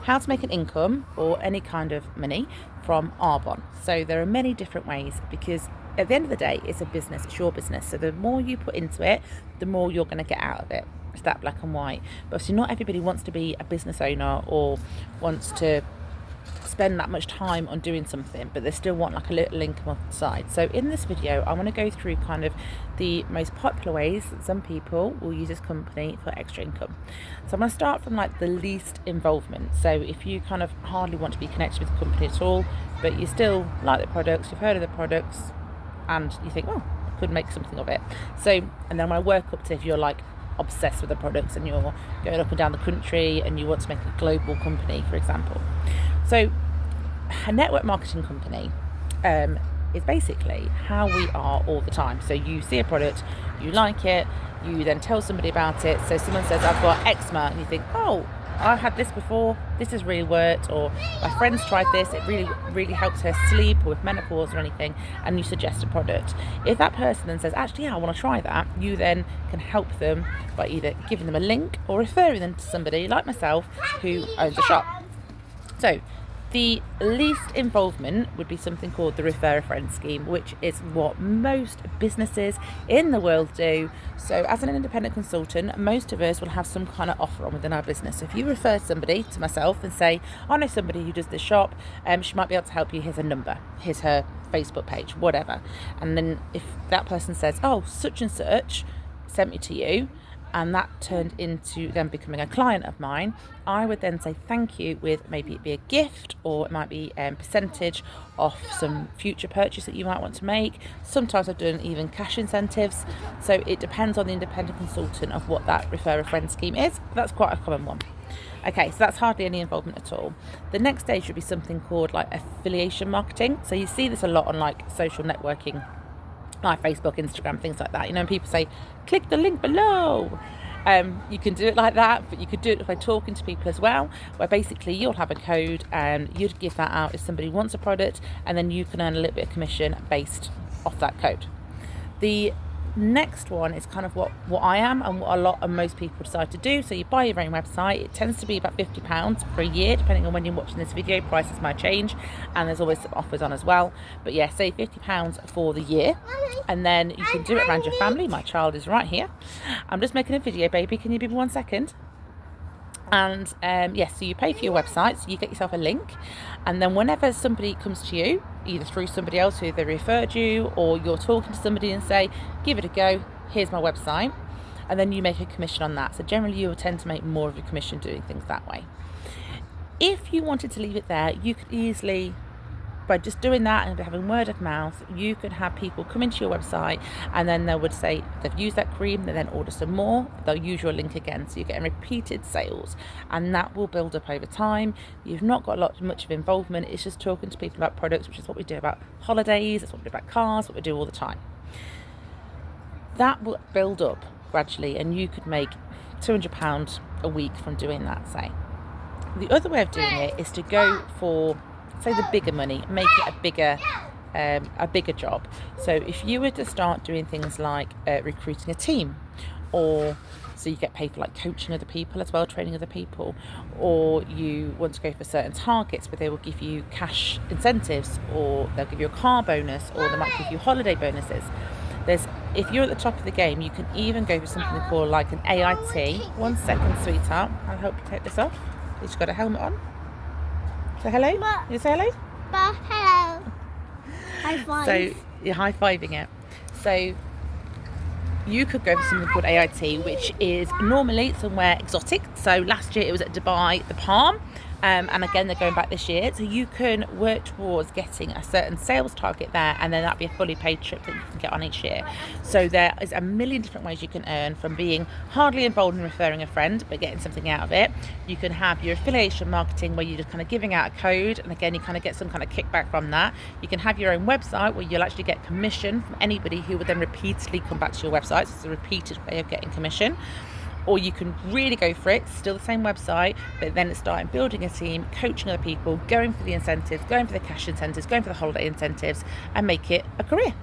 how to make an income or any kind of money from Arbonne. So there are many different ways, because at the end of the day, it's a business, it's your business. So the more you put into it, the more you're going to get out of it. It's that black and white. But obviously not everybody wants to be a business owner or wants to spend that much time on doing something, but they still want like a little income on the side. So in this video, I want to go through kind of the most popular ways that some people will use this company for extra income. So I'm going to start from like the least involvement. So if you kind of hardly want to be connected with the company at all, but you still like the products, you've heard of the products, and you think, oh, I could make something of it. So, and then I'm going to work up to if you're like obsessed with the products and you're going up and down the country and you want to make a global company, for example. So a network marketing company is basically how we are all the time. So you see a product, you like it, you then tell somebody about it. So someone says, I've got eczema, and you think, oh, I've had this before, this has really worked, or my friend's tried this, it really helps her sleep or with menopause or anything, and you suggest a product. If that person then says, actually, yeah, I want to try that, you then can help them by either giving them a link or referring them to somebody like myself who owns a shop. So the least involvement would be something called the refer a friend scheme, which is what most businesses in the world do. So as an independent consultant, most of us will have some kind of offer on within our business. So if you refer somebody to myself and say, I know somebody who does this shop, she might be able to help you, here's her number, here's her Facebook page, whatever. And then if that person says, oh, such and such sent me to you, and that turned into them becoming a client of mine, I would then say thank you with maybe it be a gift, or it might be a percentage off some future purchase that you might want to make. Sometimes I've done even cash incentives. So it depends on the independent consultant of what that refer a friend scheme is. That's quite a common one. Okay, so that's hardly any involvement at all. The next stage would be something called like affiliation marketing. So you see this a lot on like social networking, like Facebook, Instagram, things like that. You know, and people say, click the link below. You can do it like that, but you could do it by talking to people as well, where basically you'll have a code and you'd give that out if somebody wants a product, and then you can earn a little bit of commission based off that code. The next one is kind of what I am and what a lot of most people decide to do. So you buy your own website. It tends to be about £50 for a year, depending on when you're watching this video. Prices might change, and there's always some offers on as well. But yeah, say £50 for the year, and then you can do it around your family. My child is right here. I'm just making a video, baby. Can you be 1 second? And yes, so you pay for your website, so you get yourself a link, and then whenever somebody comes to you, either through somebody else who they referred you, or you're talking to somebody and say, give it a go, here's my website, and then you make a commission on that. So generally you will tend to make more of a commission doing things that way. If you wanted to leave it there, you could easily, by just doing that and having word of mouth, you could have people come into your website, and then they would say they've used that cream, they then order some more, they'll use your link again, so you're getting repeated sales, and that will build up over time. You've not got much of involvement, it's just talking to people about products, which is what we do about holidays, that's what we do about cars, what we do all the time. That will build up gradually, and you could make £200 a week from doing that, say. The other way of doing it is to go for, say, the bigger money, make it a bigger job. So if you were to start doing things like recruiting a team, or so you get paid for like coaching other people as well, training other people, or you want to go for certain targets, but they will give you cash incentives, or they'll give you a car bonus, or they might give you holiday bonuses. If you're at the top of the game, you can even go for something called like an AIT. 1 second, sweetheart, I'll help you take this off. You've got a helmet on. Say hello. You say hello? Hello. High five. So you're high-fiving it. So you could go for something called AIT, which is normally somewhere exotic. So last year it was at Dubai, the Palm. And again, they're going back this year. So you can work towards getting a certain sales target there, and then that'd be a fully paid trip that you can get on each year. So there is a million different ways you can earn from being hardly involved in referring a friend, but getting something out of it. You can have your affiliation marketing, where you're just kind of giving out a code, and again, you kind of get some kind of kickback from that. You can have your own website, where you'll actually get commission from anybody who would then repeatedly come back to your website. So it's a repeated way of getting commission. Or you can really go for it, still the same website, but then it's starting building a team, coaching other people, going for the incentives, going for the cash incentives, going for the holiday incentives, and make it a career.